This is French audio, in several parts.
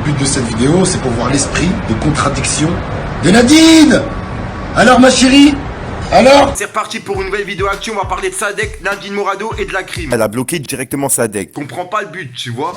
but de cette vidéo, c'est pour voir l'esprit de contradiction de Nadine. Alors ma chérie, alors? C'est reparti pour une nouvelle vidéo actu, on va parler de Sadek, Nadine Morano et de la crime. Elle a bloqué directement Sadek. Comprends pas le but, tu vois.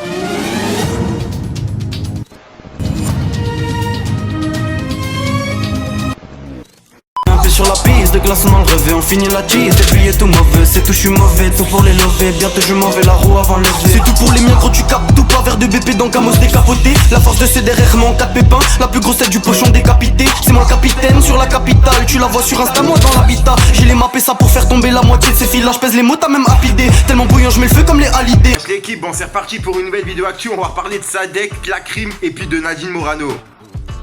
Sur la piste, de glaçons dans le revêt, on finit la cheese, des billets tout mauvais, c'est tout, je suis mauvais, tout pour les lever, bientôt je m'en vais la roue avant le lever. C'est tout pour les miens, gros tu captes tout, pas vers de BP dans Camos décapoté. La force de CDR en 4 pépins, la plus grosse tête du pochon décapité. C'est moi le capitaine sur la capitale, tu la vois sur Insta, moi dans l'habitat. J'ai les mappé ça pour faire tomber la moitié de ces filles là, je pèse les mots, t'as même apidé. Tellement bouillant, je mets le feu comme les halidés. L'équipe, bon c'est reparti pour une nouvelle vidéo actu, on va parler de Sadek, de la crime et puis de Nadine Morano.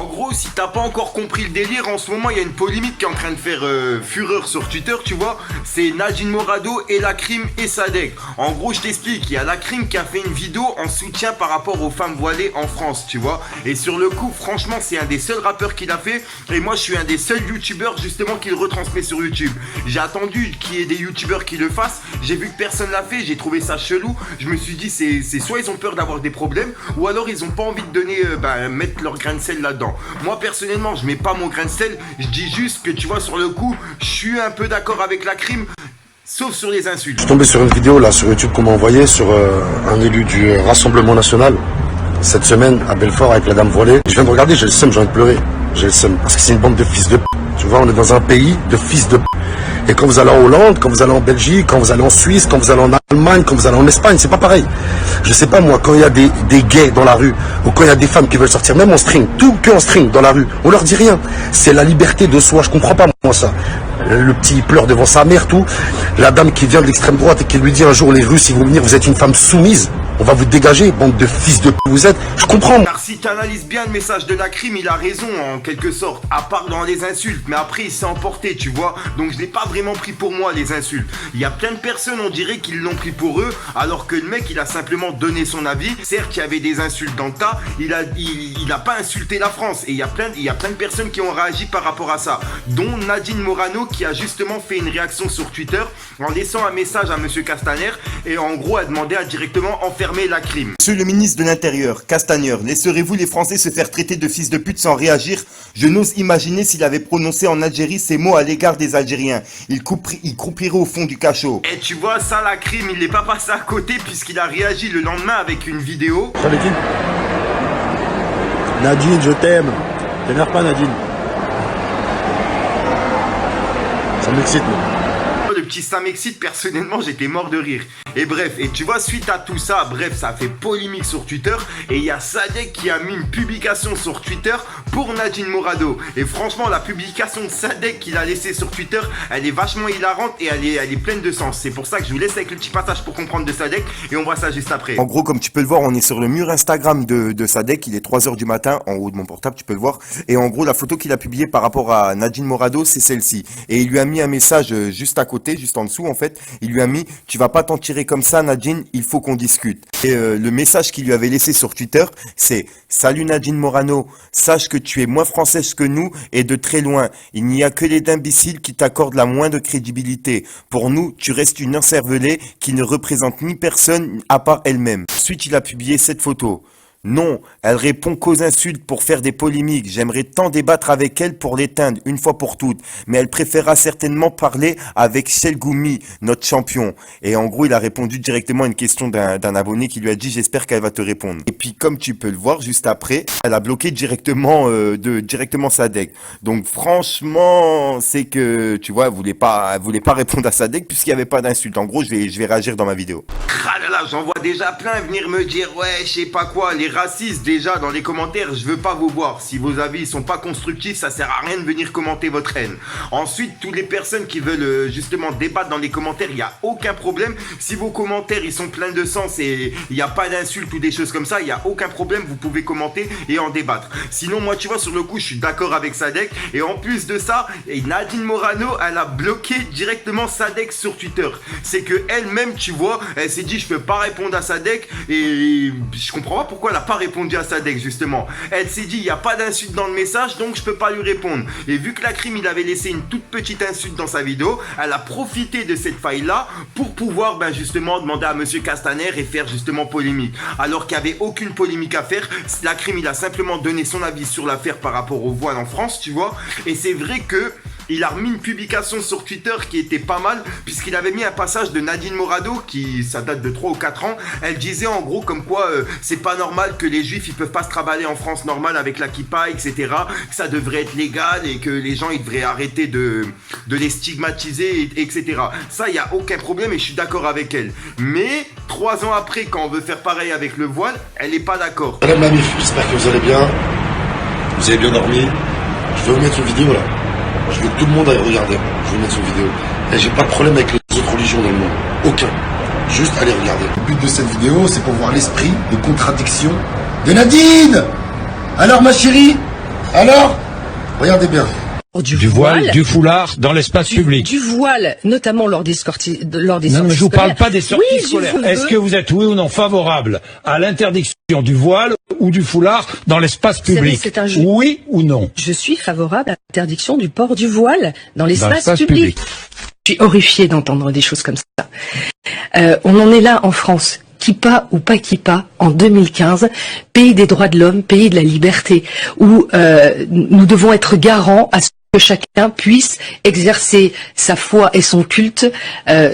En gros, si t'as pas encore compris le délire, en ce moment il y a une polémique qui est en train de faire fureur sur Twitter, tu vois. C'est Nadine Morano et la crime et Sadek. En gros, je t'explique, il y a la crime qui a fait une vidéo en soutien par rapport aux femmes voilées en France, tu vois. Et sur le coup, franchement, c'est un des seuls rappeurs qui l'a fait. Et moi, je suis un des seuls youtubeurs justement qui le retransmet sur YouTube. J'ai attendu qu'il y ait des youtubeurs qui le fassent. J'ai vu que personne l'a fait, j'ai trouvé ça chelou. Je me suis dit, c'est soit ils ont peur d'avoir des problèmes, ou alors ils ont pas envie de donner, mettre leur grain de sel là-dedans. Moi personnellement je mets pas mon grain de sel, je dis juste que tu vois sur le coup je suis un peu d'accord avec la crime, sauf sur les insultes. Je suis tombé sur une vidéo là sur YouTube qu'on m'a envoyée sur un élu du Rassemblement National cette semaine à Belfort avec la dame voilée. Je viens de regarder, j'ai le seum, j'ai envie de pleurer. J'ai le seum parce que c'est une bande de fils de p. Tu vois, on est dans un pays de fils de p. Et quand vous allez en Hollande, quand vous allez en Belgique, quand vous allez en Suisse, quand vous allez en Allemagne, quand vous allez en Espagne, c'est pas pareil. Je sais pas moi, quand il y a des gays dans la rue, ou quand il y a des femmes qui veulent sortir, même en string, tout que en string dans la rue, on leur dit rien. C'est la liberté de soi, je comprends pas moi ça. Le petit il pleure devant sa mère, tout. La dame qui vient de l'extrême droite et qui lui dit un jour les Russes, ils vont venir, vous êtes une femme soumise, on va vous dégager, bande de fils de p vous êtes. Je comprends. Car si tu analyses bien le message de la crime, il a raison en quelque sorte, à part dans les insultes, mais après il s'est emporté, tu vois. Donc je l'ai pas vraiment pris pour moi les insultes. Il y a plein de personnes, on dirait qu'ils l'ont pris pour eux, alors que le mec il a simplement donné son avis. Certes il y avait des insultes dans le tas, il a pas insulté la France. Et il y a plein de personnes qui ont réagi par rapport à ça, dont Nadine Morano qui a justement fait une réaction sur Twitter en laissant un message à monsieur Castaner et en gros a demandé à directement enfermer la crime. Monsieur le ministre de l'Intérieur, Castaner, laisserez-vous les Français se faire traiter de fils de pute sans réagir? Je n'ose imaginer s'il avait prononcé en Algérie ces mots à l'égard des Algériens. Il croupirait au fond du cachot. Et tu vois ça la crime il n'est pas passé à côté puisqu'il a réagi le lendemain avec une vidéo. Salut l'équipe. Nadine, je t'aime. T'énerve pas Nadine. Ça m'excite moi. Le petit ça m'excite, personnellement j'étais mort de rire. Et bref, et tu vois suite à tout ça, bref ça a fait polémique sur Twitter. Et il y a Sadek qui a mis une publication sur Twitter pour Nadine Morano. Et franchement la publication de Sadek qu'il a laissée sur Twitter, elle est vachement hilarante et elle est pleine de sens. C'est pour ça que je vous laisse avec le petit passage pour comprendre de Sadek. Et on voit ça juste après. En gros, comme tu peux le voir, on est sur le mur Instagram de Sadek. Il est 3h du matin, en haut de mon portable, tu peux le voir. Et en gros, la photo qu'il a publiée par rapport à Nadine Morano, c'est celle-ci. Et il lui a mis un message juste à côté, juste en dessous en fait. Il lui a mis « Tu vas pas t'en tirer comme ça Nadine, il faut qu'on discute ». Et le message qu'il lui avait laissé sur Twitter, c'est « Salut Nadine Morano, sache que tu es moins française que nous et de très loin. Il n'y a que les imbéciles qui t'accordent la moindre crédibilité. Pour nous, tu restes une encervelée qui ne représente ni personne à part elle-même ». Ensuite, il a publié cette photo. Non, elle répond qu'aux insultes pour faire des polémiques. J'aimerais tant débattre avec elle pour l'éteindre une fois pour toutes. Mais elle préférera certainement parler avec Shelgoumi, notre champion. Et en gros, il a répondu directement à une question d'un abonné qui lui a dit « J'espère qu'elle va te répondre ». Et puis, comme tu peux le voir, juste après, elle a bloqué directement Sadek. Donc franchement, c'est que, tu vois, elle voulait pas répondre à Sadek puisqu'il n'y avait pas d'insultes. En gros, je vais réagir dans ma vidéo. Ah là là, j'en vois déjà plein venir me dire ouais, je sais pas quoi, les racistes déjà dans les commentaires, je veux pas vous voir. Si vos avis sont pas constructifs, ça sert à rien de venir commenter votre haine. Ensuite, toutes les personnes qui veulent justement débattre dans les commentaires, il y a aucun problème. Si vos commentaires ils sont pleins de sens et il n'y a pas d'insultes ou des choses comme ça, il y a aucun problème, vous pouvez commenter et en débattre. Sinon moi tu vois sur le coup, je suis d'accord avec Sadek et en plus de ça, Nadine Morano, elle a bloqué directement Sadek sur Twitter. C'est que elle-même, tu vois, elle s'est dit je peux pas répondre à Sadek et je comprends pas pourquoi elle a pas répondu à Sadek justement. Elle s'est dit il n'y a pas d'insulte dans le message donc je peux pas lui répondre. Et vu que la crime il avait laissé une toute petite insulte dans sa vidéo, elle a profité de cette faille là pour pouvoir justement demander à monsieur Castaner et faire justement polémique. Alors qu'il n'y avait aucune polémique à faire, la crime il a simplement donné son avis sur l'affaire par rapport au voile en France, tu vois. Et c'est vrai que il a remis une publication sur Twitter qui était pas mal, puisqu'il avait mis un passage de Nadine Morano, qui ça date de 3 ou 4 ans. Elle disait en gros comme quoi c'est pas normal que les juifs ils peuvent pas se traballer en France normal avec la kippa, etc. Que ça devrait être légal et que les gens ils devraient arrêter de les stigmatiser, etc. Ça y a aucun problème et je suis d'accord avec elle. Mais 3 ans après, quand on veut faire pareil avec le voile, elle est pas d'accord. Madame la MIF, j'espère que vous allez bien. Vous avez bien dormi. Je vais vous mettre une vidéo là. Je veux que tout le monde aille regarder. Je vais vous mettre une vidéo. Et j'ai pas de problème avec les autres religions dans le monde. Aucun. Juste allez regarder. Le but de cette vidéo, c'est pour voir l'esprit de contradiction de Nadine. Alors ma chérie? Alors? Regardez bien. Du voile, du foulard dans l'espace public. Du voile, notamment lors des sorties Non, mais je vous parle pas des sorties scolaires. Est-ce que vous êtes oui ou non favorable à l'interdiction du voile ou du foulard dans l'espace public? Oui ou non? Je suis favorable à l'interdiction du port du voile dans l'espace public. Je suis horrifiée d'entendre des choses comme ça. On en est là en France. Kippa ou pas Kippa, en 2015, pays des droits de l'homme, pays de la liberté, où nous devons être garants à ce que chacun puisse exercer sa foi et son culte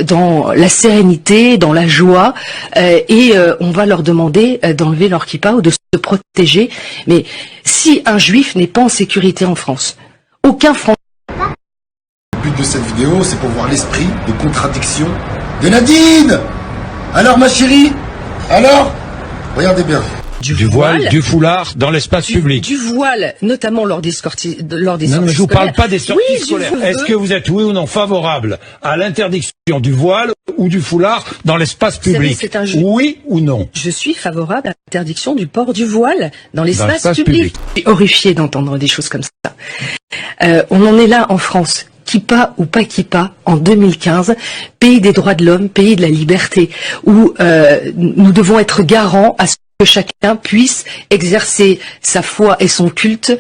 dans la sérénité, dans la joie, et on va leur demander d'enlever leur kippa ou de se protéger. Mais si un juif n'est pas en sécurité en France, aucun Français... Le but de cette vidéo, c'est pour voir l'esprit de contradiction de Nadine. Alors ma chérie? Alors? Regardez bien. Du voile, du foulard dans l'espace public. Du voile, notamment lors des sorties scolaires. Non, mais je vous parle pas des sorties scolaires. Est-ce que vous êtes oui ou non favorable à l'interdiction du voile ou du foulard dans l'espace public? Oui ou non? Je suis favorable à l'interdiction du port du voile dans l'espace public. Je suis horrifiée d'entendre des choses comme ça. On en est là en France. Kippa ou pas Kippa, en 2015, pays des droits de l'homme, pays de la liberté, où nous devons être garants à ce que chacun puisse exercer sa foi et son culte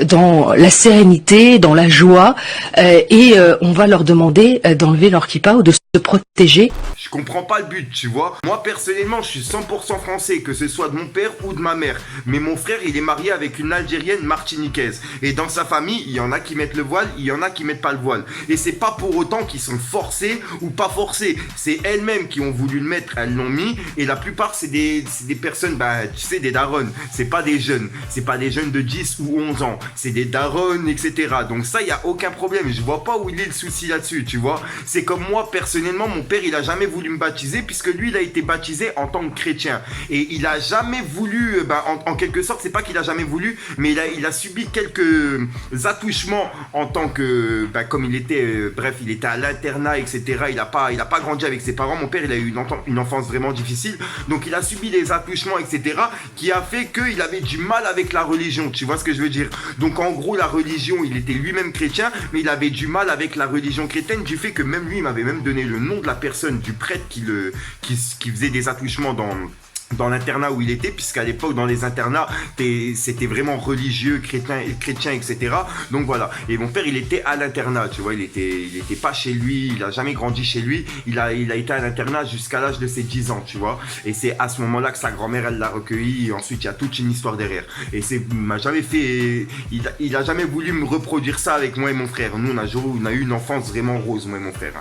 dans la sérénité, dans la joie, et on va leur demander d'enlever leur kippa ou de se protéger. Je comprends pas le but, tu vois. Moi, personnellement, je suis 100% français, que ce soit de mon père ou de ma mère. Mais mon frère, il est marié avec une Algérienne martiniquaise. Et dans sa famille, il y en a qui mettent le voile, il y en a qui mettent pas le voile. Et c'est pas pour autant qu'ils sont forcés ou pas forcés. C'est elles-mêmes qui ont voulu le mettre, elles l'ont mis. Et la plupart, c'est des personnes, tu sais, des darons. C'est pas des jeunes. C'est pas des jeunes de 10 ou 11 ans. C'est des darons, etc. Donc ça, il y a aucun problème. Je vois pas où il est le souci là-dessus, tu vois. C'est comme moi, personnellement, mon père, il a jamais voulu me baptiser puisque lui, il a été baptisé en tant que chrétien. Et il a jamais voulu, en quelque sorte, c'est pas qu'il a jamais voulu, mais il a subi quelques attouchements en tant que, comme il était, il était à l'internat, etc. Il a pas grandi avec ses parents. Mon père, il a eu une enfance vraiment difficile. Donc, il a subi des attouchements, etc. qui a fait qu'il avait du mal avec la religion. Tu vois ce que je veux dire? Donc, en gros, la religion, il était lui-même chrétien, mais il avait du mal avec la religion chrétienne du fait que même lui, il m'avait même donné le nom de la personne, du prêtre qui faisait des attouchements dans l'internat où il était, puisqu'à l'époque dans les internats c'était vraiment religieux, chrétien, etc. Donc voilà. Et mon père, il était à l'internat, tu vois, il était pas chez lui, il a jamais grandi chez lui, il a été à l'internat jusqu'à l'âge de ses 10 ans, tu vois. Et c'est à ce moment-là que sa grand-mère, elle l'a recueilli, et ensuite il y a toute une histoire derrière. Et il a jamais voulu me reproduire ça avec moi et mon frère. Nous on a eu une enfance vraiment rose, moi et mon frère.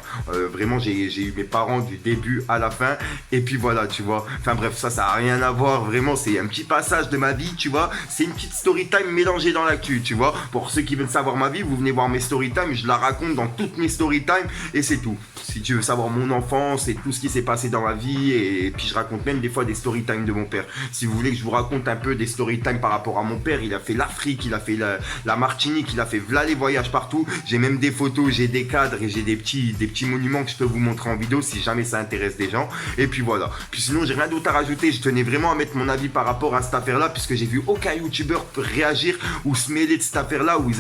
Vraiment, j'ai eu mes parents du début à la fin, et puis voilà, tu vois. Enfin bref, ça a rien à voir, vraiment, c'est un petit passage de ma vie, tu vois. C'est une petite story time mélangée dans l'actu, tu vois. Pour ceux qui veulent savoir ma vie, vous venez voir mes story time, je la raconte dans toutes mes story time, et c'est tout. Si tu veux savoir mon enfance et tout ce qui s'est passé dans ma vie, et puis je raconte même des fois des story time de mon père. Si vous voulez que je vous raconte un peu des story time par rapport à mon père, il a fait l'Afrique, il a fait la Martinique, il a fait voilà les voyages partout. J'ai même des photos, j'ai des cadres et j'ai des petits monuments que je peux vous montrer en vidéo si jamais ça intéresse des gens. Et puis voilà. Puis sinon, j'ai rien d'autre à rajouter. passé, je tenais vraiment à mettre mon avis par rapport à cette affaire-là, puisque j'ai vu aucun youtubeur réagir ou se mêler de cette affaire-là, où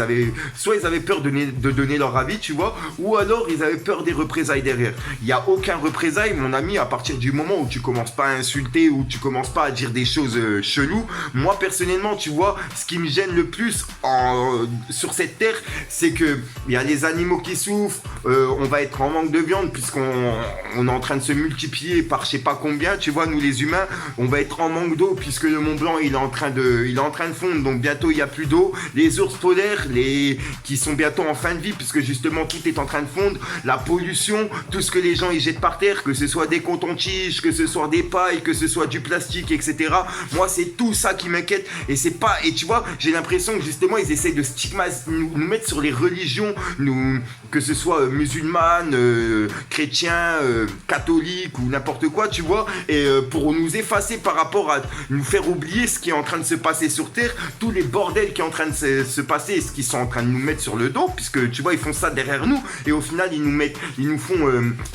soit ils avaient peur de donner leur avis, tu vois, ou alors ils avaient peur des représailles derrière. Il n'y a aucun représailles, mon ami, à partir du moment où tu commences pas à insulter, ou tu commences pas à dire des choses cheloues. Moi, personnellement, tu vois, ce qui me gêne le plus sur cette terre, c'est que il y a les animaux qui souffrent, on va être en manque de viande, puisqu'on est en train de se multiplier par je sais pas combien, tu vois, nous les humains, on va être en manque d'eau, puisque le Mont Blanc, il est en train de fondre, donc bientôt il n'y a plus d'eau. Les ours polaires, qui sont bientôt en fin de vie, puisque justement tout est en train de fondre, la pollution, tout ce que les gens ils jettent par terre, que ce soit des cotons-tiges, que ce soit des pailles, que ce soit du plastique, etc. Moi, c'est tout ça qui m'inquiète, et tu vois, j'ai l'impression que justement ils essayent de nous mettre sur les religions, que ce soit musulmanes, chrétiens, catholiques ou n'importe quoi, tu vois, et pour nous effacer par rapport à nous faire oublier ce qui est en train de se passer sur terre, tous les bordels qui est en train de se passer et ce qu'ils sont en train de nous mettre sur le dos, puisque tu vois, ils font ça derrière nous, et au final ils nous font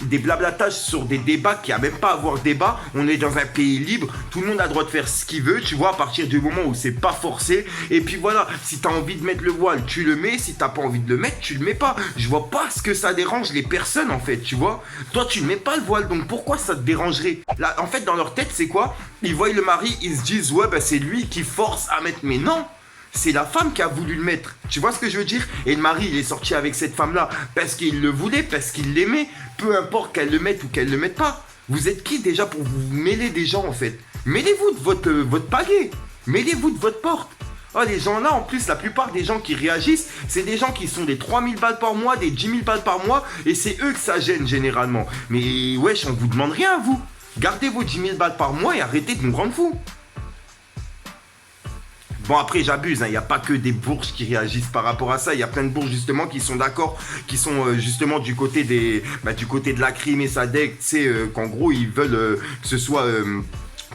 des blablatages sur des débats qui a même pas à avoir débat. On est dans un pays libre, tout le monde a le droit de faire ce qu'il veut, tu vois, à partir du moment où c'est pas forcé. Et puis voilà, si t'as envie de mettre le voile, tu le mets, si t'as pas envie de le mettre, tu le mets pas. Je vois pas ce que ça dérange les personnes, en fait, tu vois. Toi, tu ne mets pas le voile, donc pourquoi ça te dérangerait? Là, en fait, dans leur tête, c'est quoi? Ils voient le mari, ils se disent, ouais, bah c'est lui qui force à mettre. Mais non, c'est la femme qui a voulu le mettre. Tu vois ce que je veux dire? Et le mari, il est sorti avec cette femme-là parce qu'il le voulait, parce qu'il l'aimait. Peu importe qu'elle le mette ou qu'elle le mette pas. Vous êtes qui déjà pour vous mêler des gens, en fait? Mêlez-vous de votre palier. Mêlez-vous de votre porte. Oh, les gens là, en plus, la plupart des gens qui réagissent, c'est des gens qui sont des 3000 balles par mois, des 10 000 balles par mois, et c'est eux que ça gêne généralement. Mais wesh, on vous demande rien à vous. Gardez vos 10 000 balles par mois et arrêtez de nous rendre fous. Bon, après, j'abuse, il n'y a pas que des bourges qui réagissent par rapport à ça. Il y a plein de bourges, justement, qui sont d'accord, qui sont justement du côté de la crime et SADC, tu sais, qu'en gros, ils veulent que ce soit...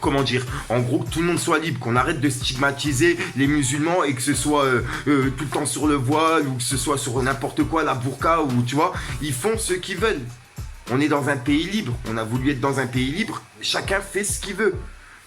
comment dire, en gros que tout le monde soit libre, qu'on arrête de stigmatiser les musulmans et que ce soit tout le temps sur le voile ou que ce soit sur n'importe quoi, la burqa, ou tu vois, ils font ce qu'ils veulent. On est dans un pays libre, on a voulu être dans un pays libre, chacun fait ce qu'il veut.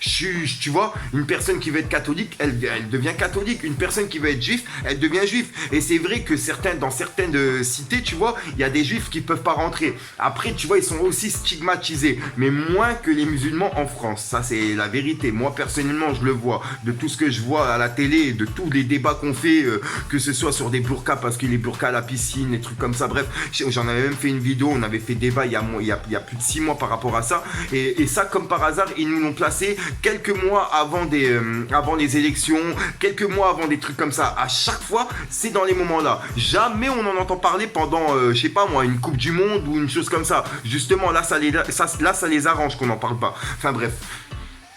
Tu vois, une personne qui veut être catholique, elle devient catholique. Une personne qui veut être juif, elle devient juif. Et c'est vrai que dans certaines cités, tu vois, il y a des juifs qui peuvent pas rentrer. Après, tu vois, ils sont aussi stigmatisés, mais moins que les musulmans en France. Ça, c'est la vérité. Moi, personnellement, je le vois. De tout ce que je vois à la télé, de tous les débats qu'on fait, que ce soit sur des burqas, parce que les burqas à la piscine, des trucs comme ça. Bref, j'en avais même fait une vidéo. On avait fait débat il y a plus de 6 mois par rapport à ça. Et ça, comme par hasard, ils nous l'ont placé quelques mois avant les élections, quelques mois avant des trucs comme ça. À chaque fois, c'est dans les moments-là. Jamais on en entend parler pendant, je sais pas moi, une Coupe du Monde ou une chose comme ça. Justement, là, ça les arrange qu'on n'en parle pas. Enfin bref.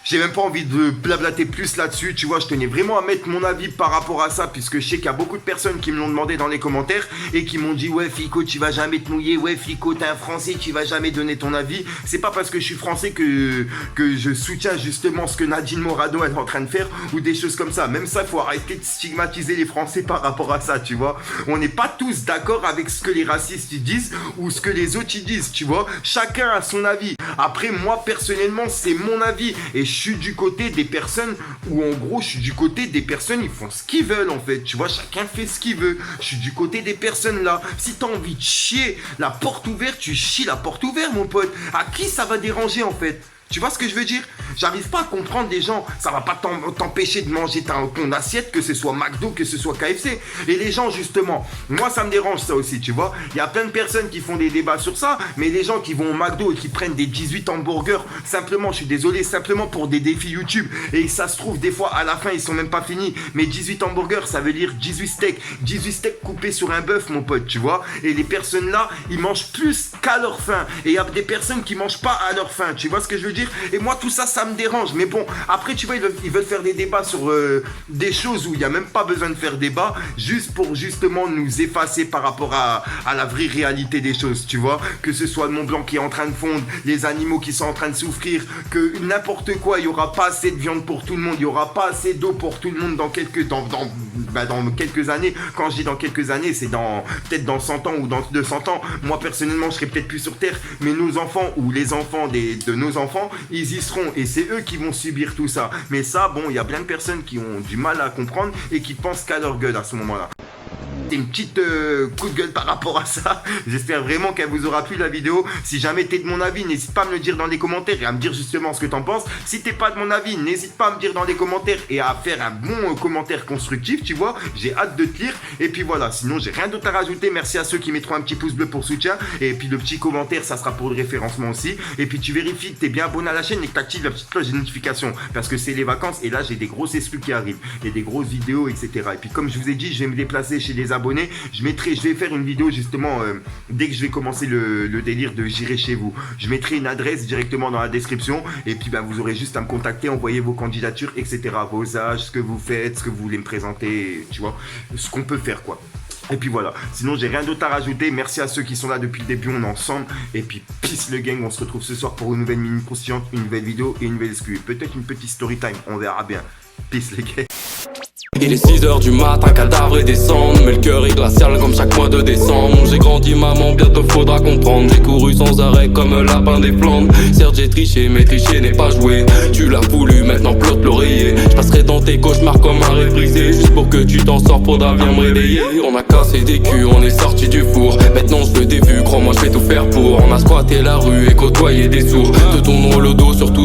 J'ai même pas envie de blablater plus là-dessus, tu vois, je tenais vraiment à mettre mon avis par rapport à ça, puisque je sais qu'il y a beaucoup de personnes qui me l'ont demandé dans les commentaires et qui m'ont dit, ouais Fico, tu vas jamais te mouiller, ouais Fico, t'es un Français, tu vas jamais donner ton avis. C'est pas parce que je suis Français que je soutiens justement ce que Nadine Morano est en train de faire ou des choses comme ça. Même ça, il faut arrêter de stigmatiser les Français par rapport à ça, tu vois. On n'est pas tous d'accord avec ce que les racistes ils disent ou ce que les autres ils disent, tu vois. Chacun a son avis. Après, moi, personnellement, c'est mon avis et je suis du côté des personnes où en gros je suis du côté des personnes, ils font ce qu'ils veulent en fait, tu vois, chacun fait ce qu'il veut. Je suis du côté des personnes là. Si t'as envie de chier la porte ouverte, tu chies la porte ouverte mon pote. À qui ça va déranger en fait? Tu vois ce que je veux dire? J'arrive pas à comprendre les gens. Ça va pas t'empêcher de manger ton assiette, que ce soit McDo, que ce soit KFC. Et les gens, justement, moi ça me dérange ça aussi, tu vois. Il y a plein de personnes qui font des débats sur ça, mais les gens qui vont au McDo et qui prennent des 18 hamburgers, simplement, je suis désolé, simplement pour des défis YouTube. Et ça se trouve, des fois, à la fin, ils sont même pas finis. Mais 18 hamburgers, ça veut dire 18 steaks. 18 steaks coupés sur un bœuf, mon pote, tu vois. Et les personnes là, ils mangent plus qu'à leur faim. Et il y a des personnes qui mangent pas à leur faim. Tu vois ce que je veux dire? Et moi tout ça, ça me dérange. Mais bon, après tu vois, ils veulent faire des débats sur des choses où il n'y a même pas besoin de faire débat, juste pour justement nous effacer par rapport à la vraie réalité des choses, tu vois. Que ce soit le Mont Blanc qui est en train de fondre, les animaux qui sont en train de souffrir, que n'importe quoi, il n'y aura pas assez de viande pour tout le monde, il n'y aura pas assez d'eau pour tout le monde dans quelques années. Quand je dis dans quelques années, c'est peut-être dans 100 ans ou dans 200 ans. Moi personnellement, je serai peut-être plus sur Terre, mais nos enfants ou les enfants de nos enfants, ils y seront. Et c'est eux qui vont subir tout ça. Mais ça, bon, il y a plein de personnes qui ont du mal à comprendre et qui pensent qu'à leur gueule à ce moment-là. C'est une petite coup de gueule par rapport à ça. J'espère vraiment qu'elle vous aura plu la vidéo. Si jamais t'es de mon avis, n'hésite pas à me le dire dans les commentaires et à me dire justement ce que t'en penses. Si t'es pas de mon avis, n'hésite pas à me dire dans les commentaires et à faire un bon commentaire constructif, tu vois. J'ai hâte de te lire. Et puis voilà, sinon j'ai rien d'autre à rajouter. Merci à ceux qui mettront un petit pouce bleu pour soutien. Et puis le petit commentaire, ça sera pour le référencement aussi. Et puis tu vérifies que t'es bien abonné à la chaîne et que t'actives la petite cloche de notification. Parce que c'est les vacances et là j'ai des grosses exclus qui arrivent. Et des grosses vidéos, etc. Et puis comme je vous ai dit, je vais me déplacer chez les abonnés. Je vais faire une vidéo justement dès que je vais commencer le délire de j'irai chez vous. Je mettrai une adresse directement dans la description et puis bah, vous aurez juste à me contacter, envoyer vos candidatures, etc. Vos âges, ce que vous faites, ce que vous voulez me présenter, tu vois, ce qu'on peut faire quoi. Et puis voilà, sinon j'ai rien d'autre à rajouter. Merci à ceux qui sont là depuis le début, on est ensemble. Et puis peace le gang, on se retrouve ce soir pour une nouvelle mini croustillante, une nouvelle vidéo et une nouvelle exclu. Peut-être une petite story time, on verra bien. Peace les gars. Il est 6h du matin, cadavre et descendre. Mais le cœur est glacial comme chaque mois de décembre. J'ai grandi maman, bientôt faudra comprendre. J'ai couru sans arrêt comme un lapin des Flandres. Certes j'ai triché, mais tricher n'est pas joué. Tu l'as voulu, maintenant flotte l'oreiller. Je passerai dans tes cauchemars comme un réprisé. Juste pour que tu t'en sors, faudra bien me réveiller. On a cassé des culs, on est sorti du four. Maintenant je veux des vues, crois-moi je vais tout faire pour. On a squatté la rue et côtoyé des sourds. De ton nom le dos, surtout